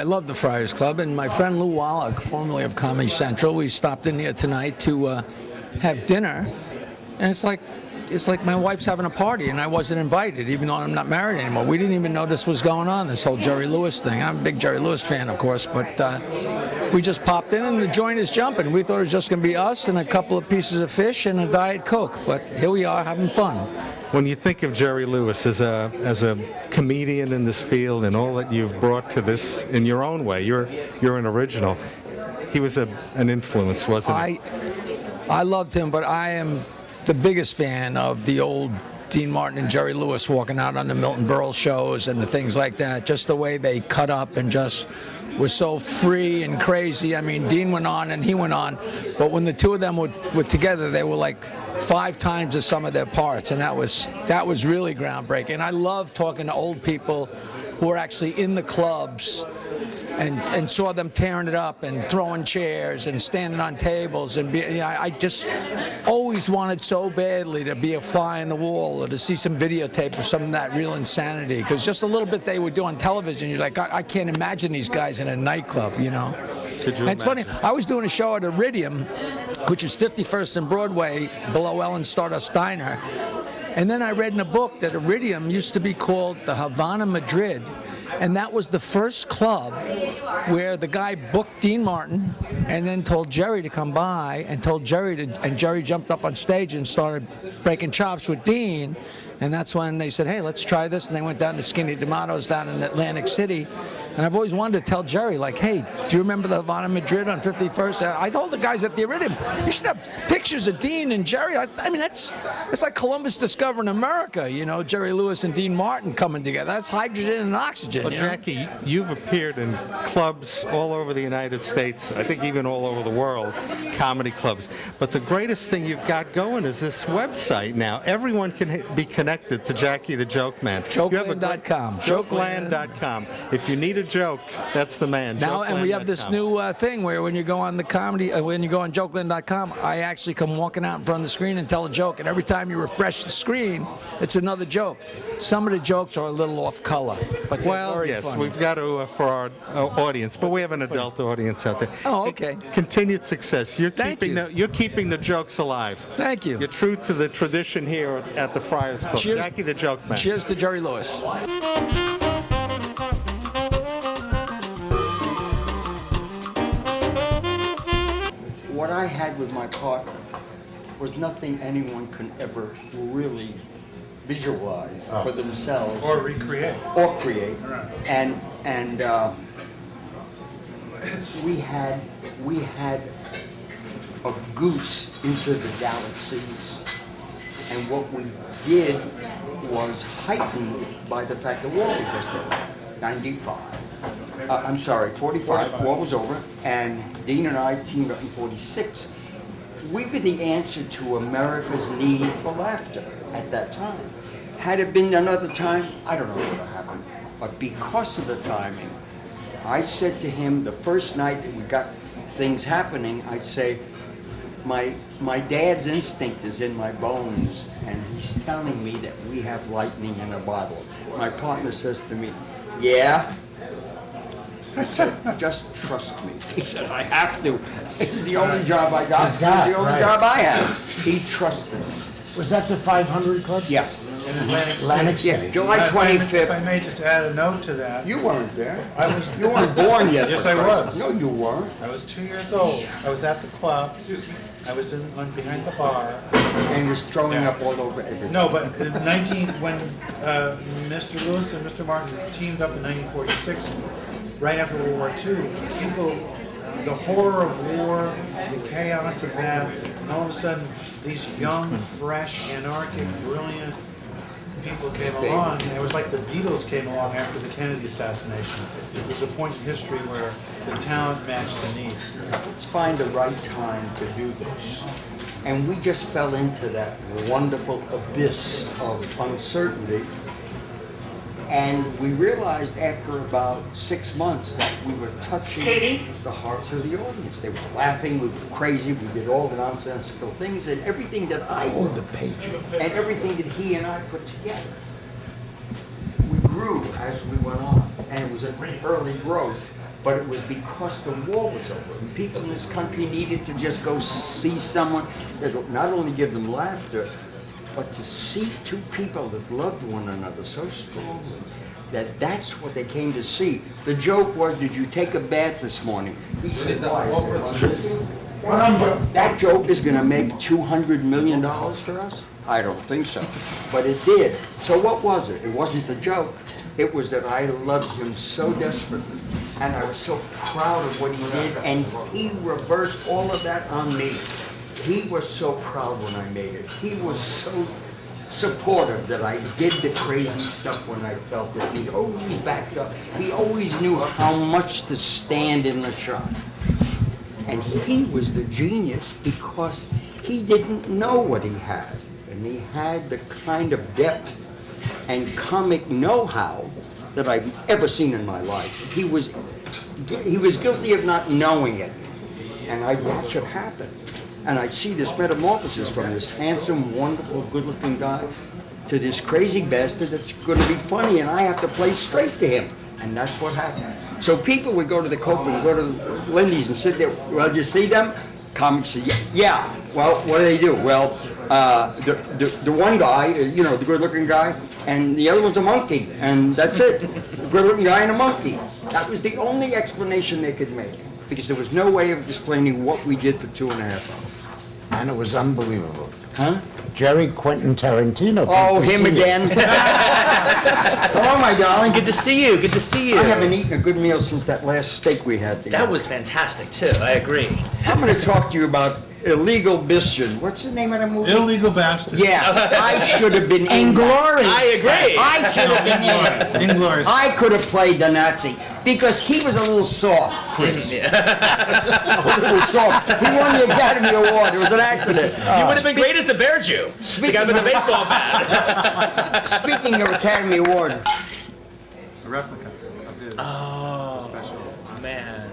I love the Friars Club, and my friend Lou Wallach, formerly of Comedy Central, we stopped in here tonight to have dinner, and it's like my wife's having a party, and I wasn't invited, even though I'm not married anymore. We didn't even know this was going on, this whole Jerry Lewis thing. I'm a big Jerry Lewis fan, of course, but we just popped in, and the joint is jumping. We thought it was just going to be us and a couple of pieces of fish and a Diet Coke, but here we are having fun. When you think of Jerry Lewis as a comedian in this field and all that you've brought to this in your own way, you're an original. He was an influence, wasn't he? I loved him, but I am the biggest fan of the old Dean Martin and Jerry Lewis walking out on the Milton Berle shows and the things like that. Just the way they cut up and just was so free and crazy. I mean, Dean went on and he went on, but when the two of them were together, they were like 5 times the sum of their parts, and that was really groundbreaking. And I love talking to old people who are actually in the clubs and saw them tearing it up and throwing chairs and standing on tables. And I just always wanted so badly to be a fly in the wall or to see some videotape of some of that real insanity, because just a little bit they would do on television, you're like, I can't imagine these guys in a nightclub, you know. And it's funny, I was doing a show at Iridium, which is 51st and Broadway, below Ellen's Stardust Diner. And then I read in a book that Iridium used to be called the Havana Madrid, and that was the first club where the guy booked Dean Martin and then told Jerry to come by and told Jerry to, and Jerry jumped up on stage and started breaking chops with Dean. And that's when they said, hey, let's try this. And they went down to Skinny D'Amato's down in Atlantic City. And I've always wanted to tell Jerry, like, hey, do you remember the Havana Madrid on 51st? I told the guys at the Iridium, you should have pictures of Dean and Jerry. I mean, it's like Columbus discovering America, you know, Jerry Lewis and Dean Martin coming together. That's hydrogen and oxygen. Well, Jackie, you've appeared in clubs all over the United States, I think even all over the world, comedy clubs. But the greatest thing you've got going is this website now. Everyone can be connected to Jackie the Joke Man. Jokeland.com. Jokeland.com. If you need a joke, that's the man. Now, and we have this new thing where when you go on the comedy, when you go on Jokeland.com, I actually come walking out in front of the screen and tell a joke, and every time you refresh the screen, it's another joke. Some of the jokes are a little off color, but they're very funny. We've got to for our audience, but we have an adult audience out there. Oh, okay. Continued success. You're keeping the jokes alive. Thank you. You're true to the tradition here at the Friars Club. Cheers, Jackie the Joke Man. Cheers to Jerry Lewis. What I had with my partner was nothing anyone can ever really visualize for themselves or recreate or create. Right. And we had a goose into the galaxies, and what we did was heightened by the fact that war was just over. 45. War was over, and Dean and I teamed up in 46. We were the answer to America's need for laughter at that time. Had it been another time, I don't know what would have happened. But because of the timing, I said to him the first night that we got things happening, I'd say, my dad's instinct is in my bones, and he's telling me that we have lightning in a bottle. My partner says to me, yeah? I said, just trust me. He said, I have to. It's the only job I got. It's the only job I have. He trusted me. Was that the 500 Club? Yeah. in Atlantic City. Yeah, July 25th. If I may just add a note to that. You weren't there. You weren't born yet. Yes, I was. No, you weren't. I was 2 years old. I was at the club. I was behind the bar. And was throwing up all over everything. No, but when Mr. Lewis and Mr. Martin teamed up in 1946, right after World War II, the horror of war, the chaos of that, and all of a sudden, these young, fresh, anarchic, brilliant people came along, and it was like the Beatles came along after the Kennedy assassination. It was a point in history where the talent matched the need. Let's find the right time to do this. And we just fell into that wonderful abyss of uncertainty. And we realized after about 6 months that we were touching the hearts of the audience. They were laughing, we were crazy, we did all the nonsensical things, and everything that I did, and everything that he and I put together. We grew as we went on, and it was an early growth. but it was because the war was over. And people in this country needed to just go see someone that would not only give them laughter, but to see two people that loved one another so strongly that that's what they came to see. The joke was, did you take a bath this morning? He said, why? That joke is going to make $200 million for us? I don't think so, but it did. So what was it? It wasn't the joke. It was that I loved him so desperately, and I was so proud of what he did, and he reversed all of that on me. He was so proud when I made it. He was so supportive that I did the crazy stuff when I felt it. He always backed up. He always knew how much to stand in the shot. And he was the genius because he didn't know what he had. And he had the kind of depth and comic know-how that I've ever seen in my life. He was guilty of not knowing it. And I'd watch it happen. And I'd see this metamorphosis from this handsome, wonderful, good-looking guy to this crazy bastard that's going to be funny, and I have to play straight to him. And that's what happened. So people would go to the Cope and go to Lindy's and sit there. Well, did you see them? Comics say, yeah. Well, what do they do? Well, the one guy, you know, the good-looking guy, and the other one's a monkey, and that's it. Good-looking guy and a monkey. That was the only explanation they could make, because there was no way of explaining what we did for 2.5 hours. And it was unbelievable. Huh? Jerry Quentin Tarantino. Oh, him again. Hello, my darling. Good to see you. Good to see you. I haven't eaten a good meal since that last steak we had together. That was fantastic too. I agree. I'm going to talk to you about Illegal Bastard. What's the name of the movie? Illegal Bastard. Yeah, I should have been in Inglorious. I agree. I should have been in it. Inglorious. I could have played the Nazi because he was a little soft, Chris. A little soft. He won the Academy Award. It was an accident. You would have been great as the Bear Jew. The guy with the baseball bat. Speaking of Academy Award, A replica of his special. Man.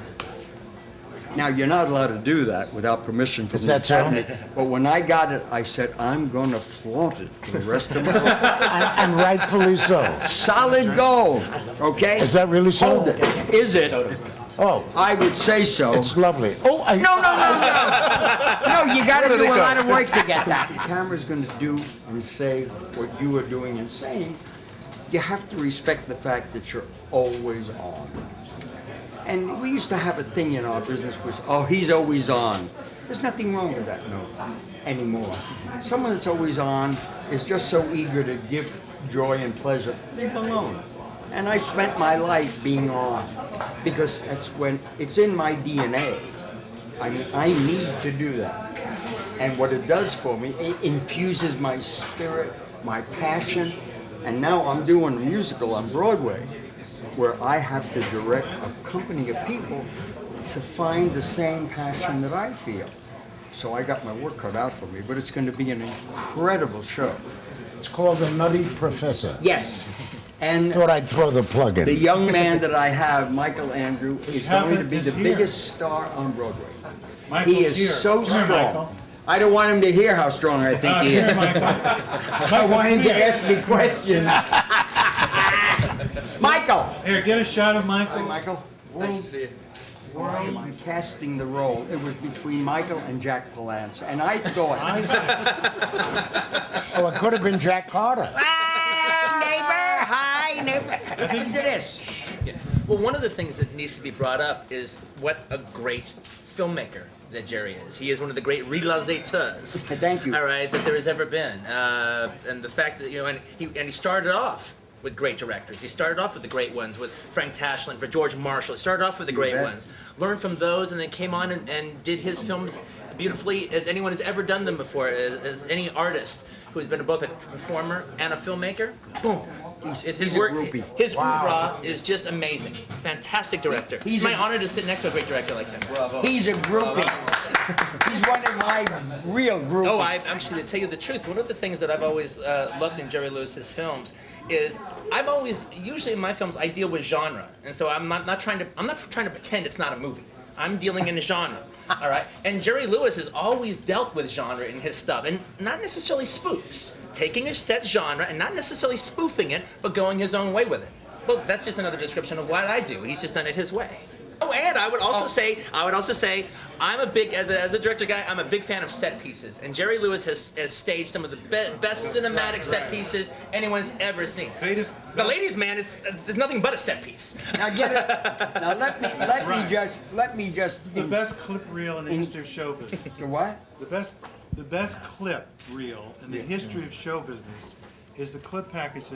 now you're not allowed to do that without permission from Is the that so? Academy. But when I got it, I said, I'm going to flaunt it for the rest of my life. And rightfully so. Solid gold, okay? Is that really so? Hold it. Is it? Oh, I would say so. it's lovely. Oh, No, you got to do a lot of work to get that. The camera's going to do and say what you are doing and saying. You have to respect the fact that you're always on. And we used to have a thing in our business which, oh, he's always on. There's nothing wrong with that, no, anymore. Someone that's always on is just so eager to give joy and pleasure. Leave alone. And I spent my life being on because that's when it's in my DNA. I mean, I need to do that. And what it does for me, it infuses my spirit, my passion. And now I'm doing a musical on Broadway where I have to direct a company of people to find the same passion that I feel. So I got my work cut out for me, but it's going to be an incredible show. it's called The Nutty Professor. Yes. And Thought I'd throw the plug in. the young man that I have, Michael Andrew, is going to be the biggest star on Broadway. He is so strong. I don't want him to hear how strong I think he is. I want him to ask me questions. Michael! Here, get a shot of Michael. Hi, Michael. Nice to see you. I'm casting the role. It was between Michael and Jack Palance, and I thought, Oh, it could have been Jack Carter. hi, neighbor. Listen to this. Yeah. Well, one of the things that needs to be brought up is what a great filmmaker that Jerry is. He is one of the great realisateurs. Thank you. All right, that there has ever been, and the fact that and he started off with great directors. He started off with the great ones, with Frank Tashlin, for George Marshall. He started off with the great ones, learned from those, and then came on and did his films beautifully as anyone has ever done them before, as any artist who has been both a performer and a filmmaker. Boom. He's a groupie. His oeuvre is just amazing. Fantastic director. It's my honor to sit next to a great director like him. Bravo. He's a groupie. He's one of my real groupies. Oh, I actually, to tell you the truth, one of the things that I've always loved in Jerry Lewis's films is usually in my films I deal with genre, and so I'm not trying to pretend it's not a movie. I'm dealing in a genre, all right? And Jerry Lewis has always dealt with genre in his stuff, and not necessarily spoofs. Taking a set genre and not necessarily spoofing it, but going his own way with it. Well, that's just another description of what I do. He's just done it his way. and I would also say, I'm a big, as a director guy, I'm a big fan of set pieces. And Jerry Lewis has staged some of the best cinematic set pieces anyone's ever seen. The Ladies' Man is nothing but a set piece. Now get it. Now let me just. The best clip reel in the history of show business. The what? The best clip reel in the history of show business is the clip package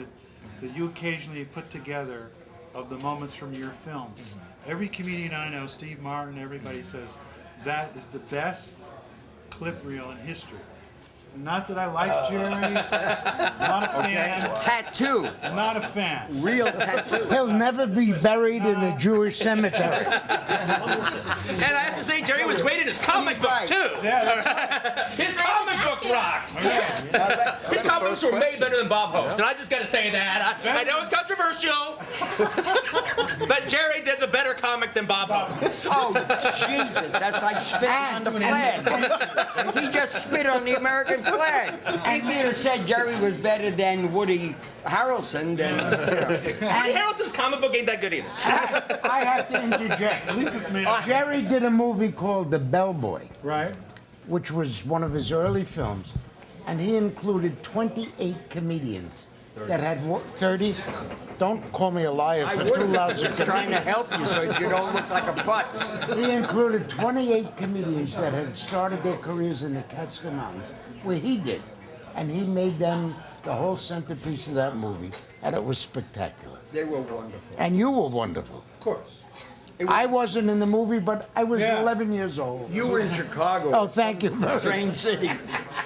that you occasionally put together of the moments from your films. Every comedian I know, Steve Martin, everybody says, that is the best clip reel in history. Not that I like Jerry, not a fan. Tattoo. Not a fan. Real tattoo. He'll never be buried in a Jewish cemetery. And I have to say, Jerry was great in his comic books too. His comic books rocked. His comic books were way better than Bob Hope's, and I just got to say that. I know it's controversial, but Jerry did the better comic than Bob Hope. Oh, Jesus, that's like spitting on the flag. He just spit on the American flag. If he'd have said Jerry was better than Woody Harrelson, then... Woody Harrelson's comic book ain't that good either. I have to interject. At least it's made Jerry did a movie called The Bellboy, right. which was one of his early films, and he included 28 comedians that had 30. Don't call me a liar I for 2 wouldn't. lousy Just trying to help you so you don't look like a putz. He included 28 comedians that had started their careers in the Catskill Mountains, where he did. And he made them the whole centerpiece of that movie, and it was spectacular. They were wonderful. And you were wonderful. Of course. I wasn't in the movie, but I was Yeah. 11 years old. You were in Chicago. Oh, thank you. Strange city. And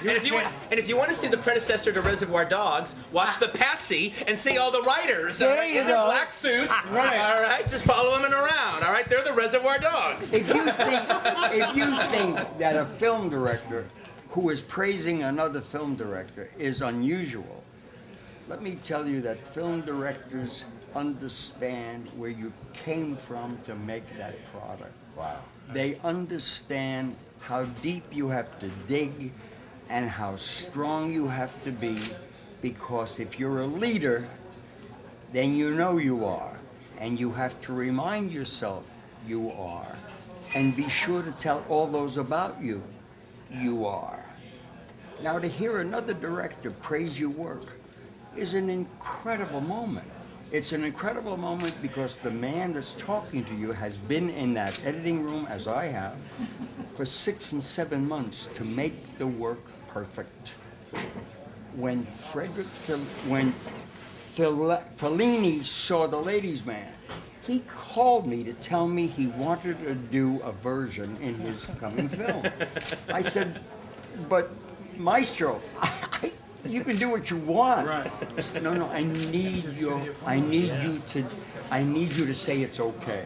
if you want to see the predecessor to Reservoir Dogs, watch the Patsy and see all the writers There all right, you in their go. black suits. Right. All right, just follow them around. All right, they're the Reservoir Dogs. If you think that a film director who is praising another film director is unusual, let me tell you that film directors understand where you came from to make that product. Wow. They understand how deep you have to dig and how strong you have to be, because if you're a leader, then you know you are, and you have to remind yourself you are, and be sure to tell all those about you, you are. Now, to hear another director praise your work is an incredible moment. It's an incredible moment because the man that's talking to you has been in that editing room, as I have, for 6 and 7 months to make the work perfect. When Fellini saw The Ladies' Man, he called me to tell me he wanted to do a version in his coming film. I said, but Maestro, you can do what you want. Right. He said, no, I need you to say it's okay.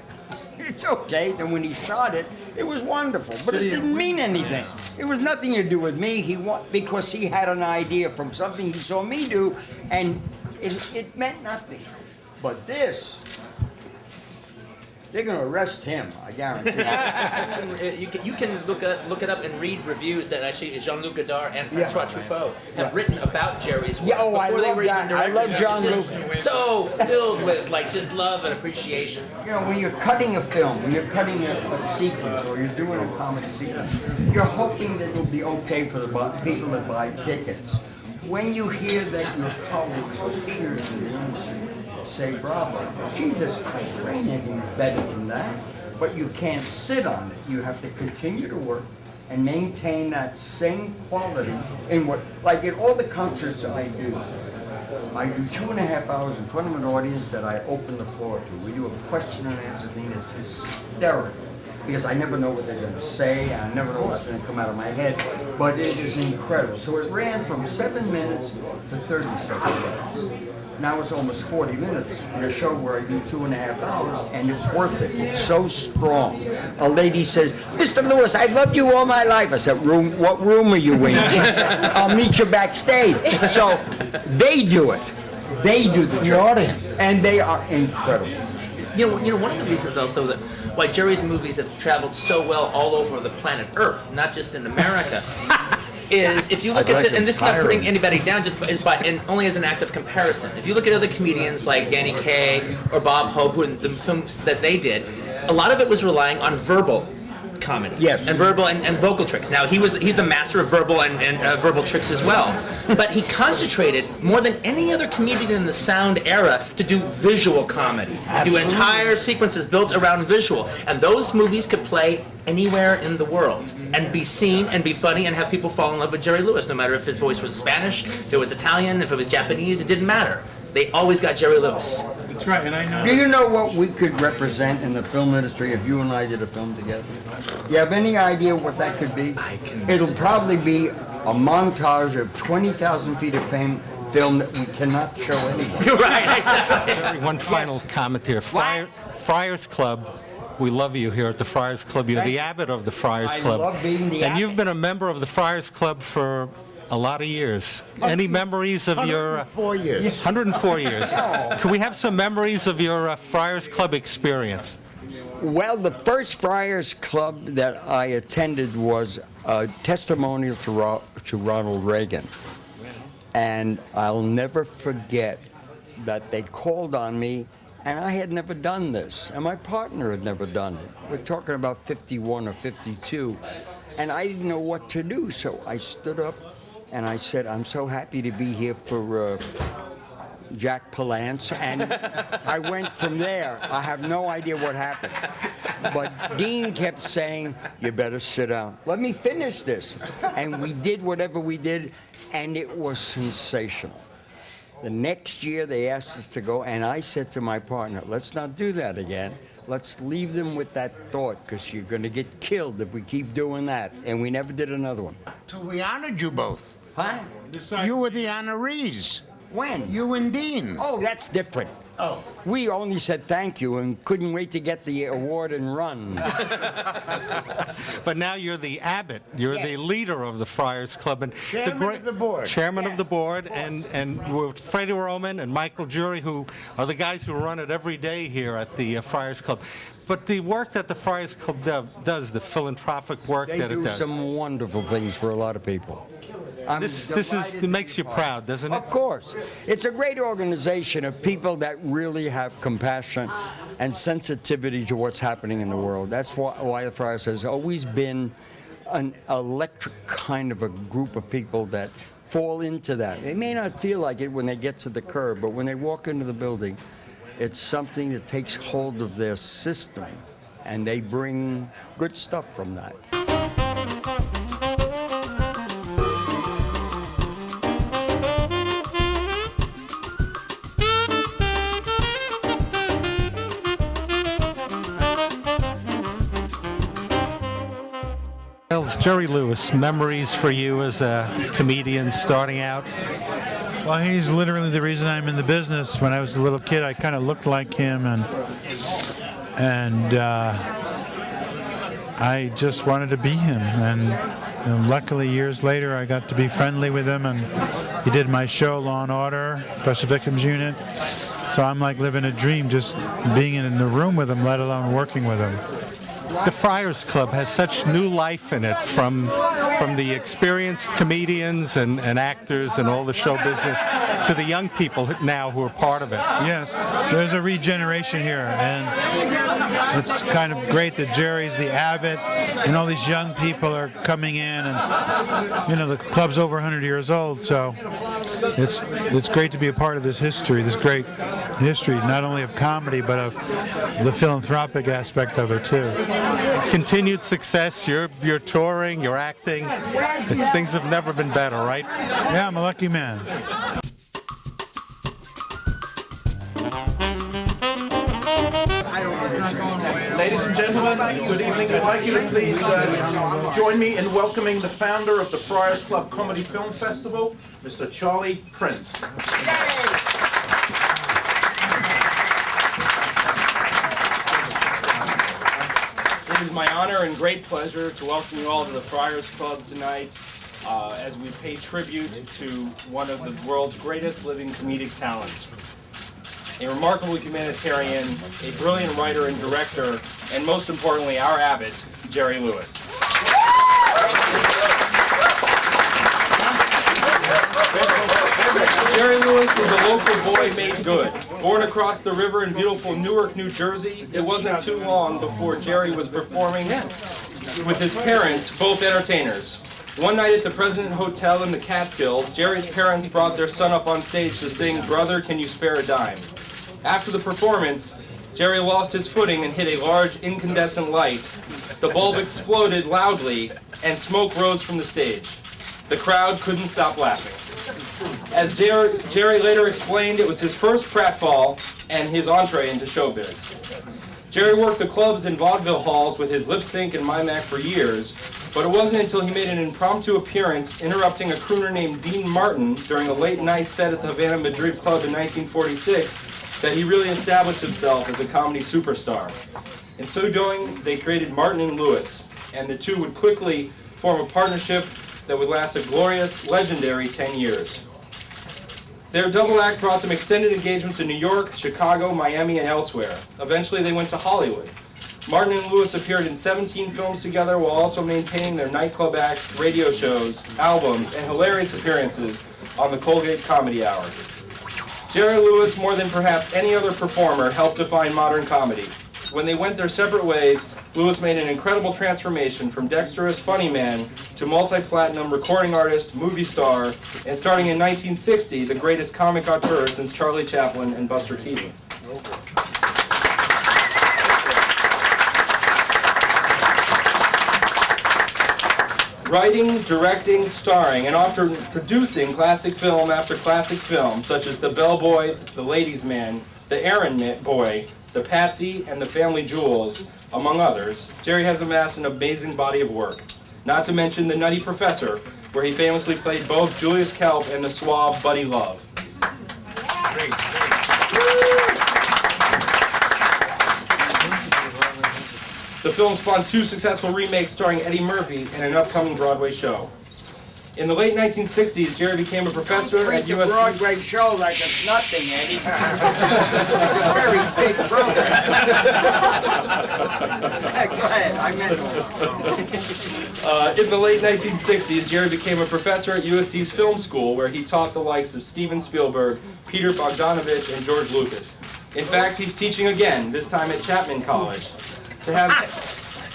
It's okay. Then when he shot it, it was wonderful, but it didn't mean anything. It was nothing to do with me. Because he had an idea from something he saw me do, and it meant nothing. But this, they're going to arrest him, I guarantee you. You can look it up and read reviews that actually Jean-Luc Godard and Francois Truffaut have written about Jerry's work Yeah, I before they love were even that. I directors. love Just Jean-Luc. so filled with just love and appreciation. You know, when you're cutting a film, when you're cutting a sequence, or you're doing a comic sequence, you're hoping that it'll be okay for the people that buy tickets. When you hear that your colleagues or peers in the industry say bravo, Jesus Christ, there ain't anything better than that. But you can't sit on it. You have to continue to work and maintain that same quality in what, like in all the concerts I do 2.5 hours in front of an audience that I open the floor to. We do a question and answer thing that's hysterical, because I never know what they're going to say, and I never know what's going to come out of my head, but it is incredible. So it ran from 7 minutes to 37 minutes. Now it's almost 40 minutes in a show where I do 2.5 hours, and it's worth it. It's so strong. A lady says, Mr. Lewis, I loved you all my life. I said, what room are you in? She said, I'll meet you backstage. So they do it. They do the audience. And they are incredible. You know, one of the reasons also that why Jerry's movies have traveled so well all over the planet Earth, not just in America, is if you look at it, and this is not putting anybody down, and only as an act of comparison. If you look at other comedians like Danny Kaye or Bob Hope, who in the films that they did, a lot of it was relying on verbal comedy. Yes. And verbal and vocal tricks. Now he's the master of verbal and verbal tricks as well. But he concentrated more than any other comedian in the sound era to do visual comedy. Do entire sequences built around visual. And those movies could play anywhere in the world and be seen and be funny and have people fall in love with Jerry Lewis, no matter if his voice was Spanish, if it was Italian, if it was Japanese, it didn't matter. They always got Jerry Lewis. That's right, and I know. Do you know what we could represent in the film industry if you and I did a film together? You have any idea what that could be? It'll probably be a montage of 20,000 feet of film that we cannot show anyone. You're right, exactly. Jerry, one final comment here. Friars Club. We love you here at the Friars Club. You're the abbot of the Friars Club. I love being the And abbot. you've been a member of the Friars Club for a lot of years. Any memories of your... 104 years. 104 years. Can we have some memories of your Friars Club experience? Well, the first Friars Club that I attended was a testimonial to Ronald Reagan. And I'll never forget that they called on me, and I had never done this, and my partner had never done it. We're talking about 51 or 52, and I didn't know what to do, so I stood up and I said, I'm so happy to be here for Jack Palance, and I went from there. I have no idea what happened. But Dean kept saying, you better sit down. Let me finish this. And we did whatever we did, and it was sensational. The next year, they asked us to go, and I said to my partner, let's not do that again. Let's leave them with that thought, because you're going to get killed if we keep doing that. And we never did another one. So we honored you both. Huh? You were the honorees. When? You and Dean. Oh, that's different. Oh. We only said thank you and couldn't wait to get the award and run. But now you're the abbot. You're the leader of the Friars Club. And Chairman of the board. Chairman of the board. And with Freddie Roman and Michael Jury, who are the guys who run it every day here at the Friars Club. But the work that the Friars Club does, the philanthropic work They that it do does. some wonderful things for a lot of people. It makes you proud, doesn't it? Of course. It's a great organization of people that really have compassion and sensitivity to what's happening in the world. That's why the Friars has always been an electric kind of a group of people that fall into that. They may not feel like it when they get to the curb, but when they walk into the building, it's something that takes hold of their system, and they bring good stuff from that. Jerry Lewis, memories for you as a comedian starting out? Well, he's literally the reason I'm in the business. When I was a little kid, I kind of looked like him, and I just wanted to be him. And luckily, years later, I got to be friendly with him, and he did my show, Law and Order, Special Victims Unit. So I'm like living a dream, just being in the room with him, let alone working with him. The Friars Club has such new life in it, from the experienced comedians and actors and all the show business to the young people now who are part of it. Yes, there's a regeneration here, and it's kind of great that Jerry's the abbot, and all these young people are coming in, and you know the club's over 100 years old, so it's great to be a part of this history, this great history, not only of comedy but of the philanthropic aspect of it too. Continued success. You're touring, you're acting. Things have never been better, right? Yeah, I'm a lucky man. Ladies and gentlemen, good evening. I'd like you to please join me in welcoming the founder of the Friars Club Comedy Film Festival, Mr. Charlie Prince. It is my honor and great pleasure to welcome you all to the Friars Club tonight as we pay tribute to one of the world's greatest living comedic talents. A remarkable humanitarian, a brilliant writer and director, and most importantly, our abbot, Jerry Lewis. Jerry Lewis is a local boy made good. Born across the river in beautiful Newark, New Jersey, it wasn't too long before Jerry was performing with his parents, both entertainers. One night at the President Hotel in the Catskills, Jerry's parents brought their son up on stage to sing "Brother, Can You Spare a Dime?" After the performance, Jerry lost his footing and hit a large incandescent light. The bulb exploded loudly and smoke rose from the stage. The crowd couldn't stop laughing. As Jerry later explained, it was his first pratfall and his entree into showbiz. Jerry worked the clubs and vaudeville halls with his lip sync and mime act for years, but it wasn't until he made an impromptu appearance interrupting a crooner named Dean Martin during a late night set at the Havana Madrid Club in 1946 that he really established himself as a comedy superstar. In so doing, they created Martin and Lewis, and the two would quickly form a partnership that would last a glorious, legendary 10 years. Their double act brought them extended engagements in New York, Chicago, Miami, and elsewhere. Eventually, they went to Hollywood. Martin and Lewis appeared in 17 films together while also maintaining their nightclub act, radio shows, albums, and hilarious appearances on the Colgate Comedy Hour. Jerry Lewis, more than perhaps any other performer, helped define modern comedy. When they went their separate ways, Lewis made an incredible transformation from dexterous funny man to multi-platinum recording artist, movie star, and starting in 1960, the greatest comic auteur since Charlie Chaplin and Buster Keaton. Writing, directing, starring, and often producing classic film after classic film, such as The Bellboy, The Ladies' Man, The Errand Boy, The Patsy, and The Family Jewels, among others, Jerry has amassed an amazing body of work. Not to mention The Nutty Professor, where he famously played both Julius Kelp and the suave Buddy Love. The film spawned 2 successful remakes starring Eddie Murphy and an upcoming Broadway show. In the late 1960s, Jerry became a professor at USC. Broadway show like it's nothing, Eddie. It's a very big program. Go ahead, I meant In the late 1960s, Jerry became a professor at USC's film school, where he taught the likes of Steven Spielberg, Peter Bogdanovich, and George Lucas. In fact, he's teaching again, this time at Chapman College. To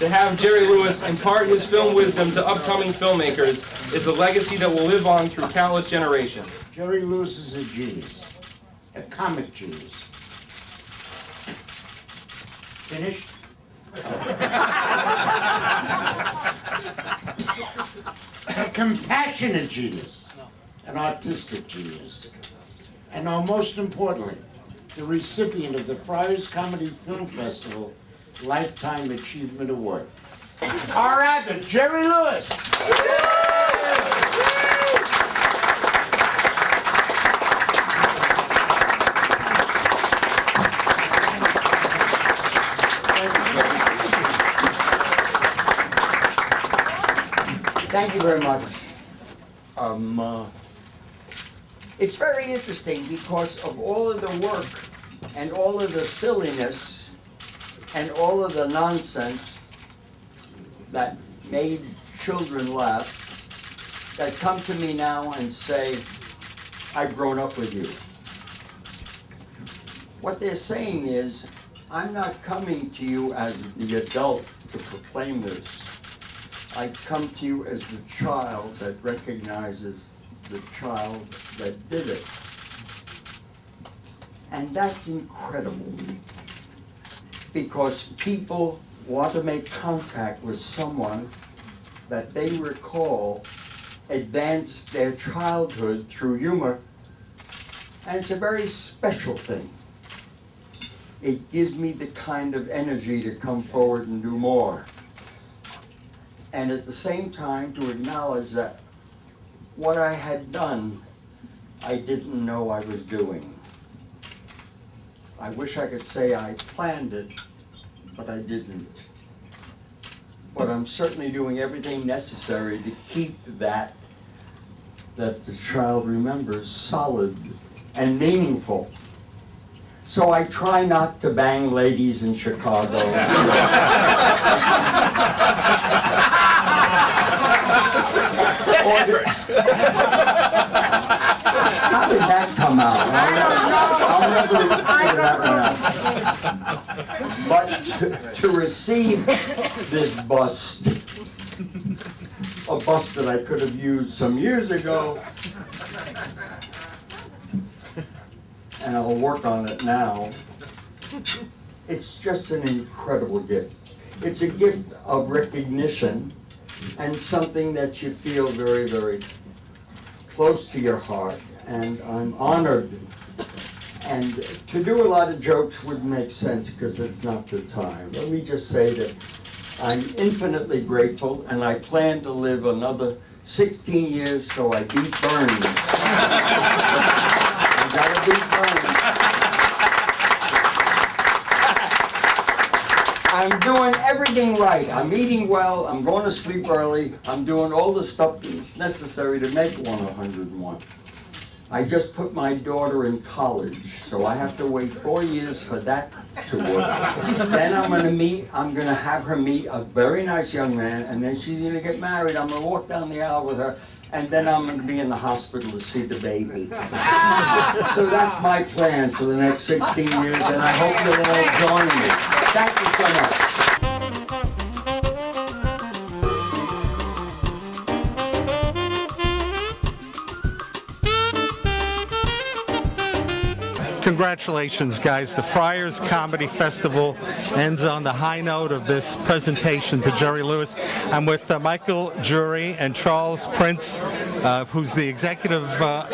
have Jerry Lewis impart his film wisdom to upcoming filmmakers is a legacy that will live on through countless generations. Jerry Lewis is a genius, a comic genius. Finished? A compassionate genius, an artistic genius, and now most importantly, the recipient of the Friars Comedy Film Festival Lifetime Achievement Award. Our actor, Jerry Lewis. Thank you very much. It's very interesting because of all of the work and all of the silliness and all of the nonsense that made children laugh that come to me now and say, I've grown up with you. What they're saying is, I'm not coming to you as the adult to proclaim this. I come to you as the child that recognizes the child that did it. And that's incredible, because people want to make contact with someone that they recall advanced their childhood through humor, and it's a very special thing. It gives me the kind of energy to come forward and do more. And at the same time to acknowledge that what I had done, I didn't know I was doing. I wish I could say I planned it, but I didn't. But I'm certainly doing everything necessary to keep that the child remembers solid and meaningful. So I try not to bang ladies in Chicago. How did that come out? I don't know. never figure that one out. But to receive this bust, a bust that I could have used some years ago, and I'll work on it now, it's just an incredible gift. It's a gift of recognition and something that you feel very, very close to your heart, and I'm honored. And to do a lot of jokes wouldn't make sense because it's not the time. Let me just say that I'm infinitely grateful, and I plan to live another 16 years so I beat Burns. I gotta beat Burns. I'm doing everything right. I'm eating well, I'm going to sleep early, I'm doing all the stuff that's necessary to make 101. I just put my daughter in college, so I have to wait 4 years for that to work. Then I'm gonna have her meet a very nice young man, and then she's gonna get married. I'm gonna walk down the aisle with her, and then I'm gonna be in the hospital to see the baby. So that's my plan for the next 16 years, and I hope you'll all join me. Thank you so much. Congratulations, guys. The Friars Comedy Festival ends on the high note of this presentation to Jerry Lewis. I'm with Michael Jury and Charles Prince, who's the executive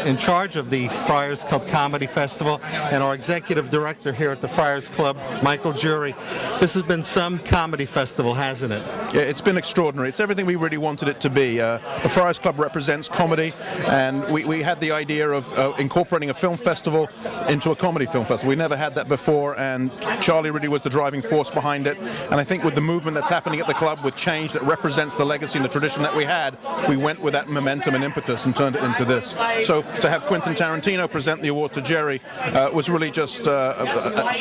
in charge of the Friars Club Comedy Festival, and our executive director here at the Friars Club, Michael Jury. This has been some comedy festival, hasn't it? Yeah, it's been extraordinary. It's everything we really wanted it to be. The Friars Club represents comedy, and we had the idea of incorporating a film festival into a comedy film festival. We never had that before, and Charlie really was the driving force behind it. And I think with the movement that's happening at the club, with change that represents the legacy and the tradition that we had, we went with that momentum and impetus and turned it into this. So to have Quentin Tarantino present the award to Jerry was really just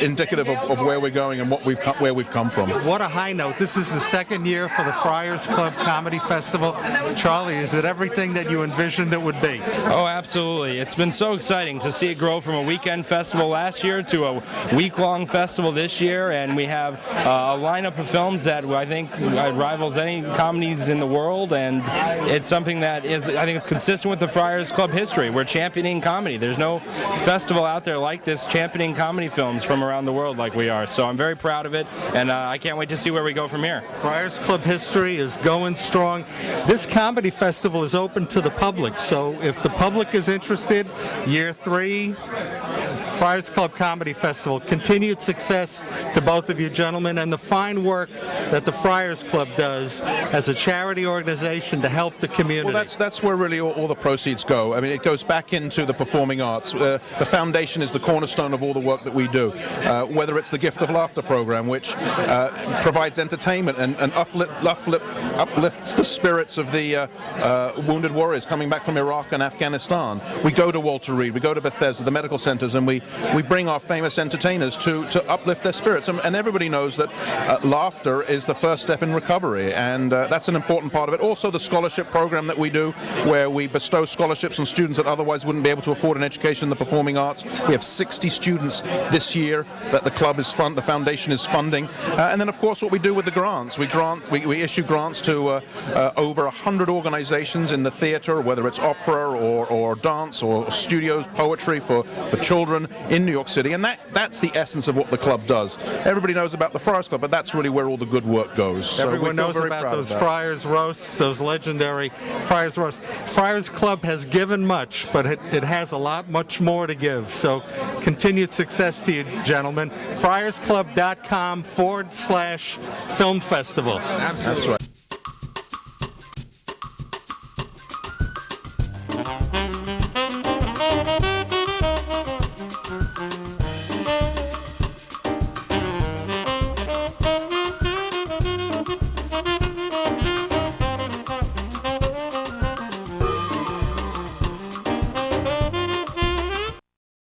indicative of where we're going and where we've come from. What a high note. This is the second year for the Friars Club Comedy Festival. Charlie, is it everything that you envisioned it would be? Oh, absolutely. It's been so exciting to see it grow from a weekend festival last year to a week-long festival this year, and we have a lineup of films that I think rivals any comedies in the world, and it's something that is, I think it's consistent with the Friars Club history. We're championing comedy. There's no festival out there like this championing comedy films from around the world like we are, so I'm very proud of it, and I can't wait to see where we go from here. Friars Club history is going strong. This comedy festival is open to the public, so if the public is interested, year 3, Friars Club Comedy Festival. Continued success to both of you gentlemen, and the fine work that the Friars Club does as a charity organization to help the community. Well, that's where really all the proceeds go. I mean, it goes back into the performing arts. The foundation is the cornerstone of all the work that we do. Whether it's the Gift of Laughter program, which provides entertainment and uplifts the spirits of the wounded warriors coming back from Iraq and Afghanistan. We go to Walter Reed, we go to Bethesda, the medical centers, and we bring our famous entertainers to uplift their spirits. And everybody knows that laughter is the first step in recovery, and that's an important part of it. Also, the scholarship program that we do, where we bestow scholarships on students that otherwise wouldn't be able to afford an education in the performing arts. We have 60 students this year that the club is the foundation is funding. And then, of course, what we do with the grants. We issue grants to over 100 organizations in the theater, whether it's opera or dance or studios, poetry for children in New York City, and that's the essence of what the club does. Everybody knows about the Friars Club, but that's really where all the good work goes. So everyone knows about those Friars roasts, those legendary Friars roasts. Friars Club has given much, but it has a lot much more to give. So continued success to you, gentlemen. FriarsClub.com/film festival. Absolutely. That's right.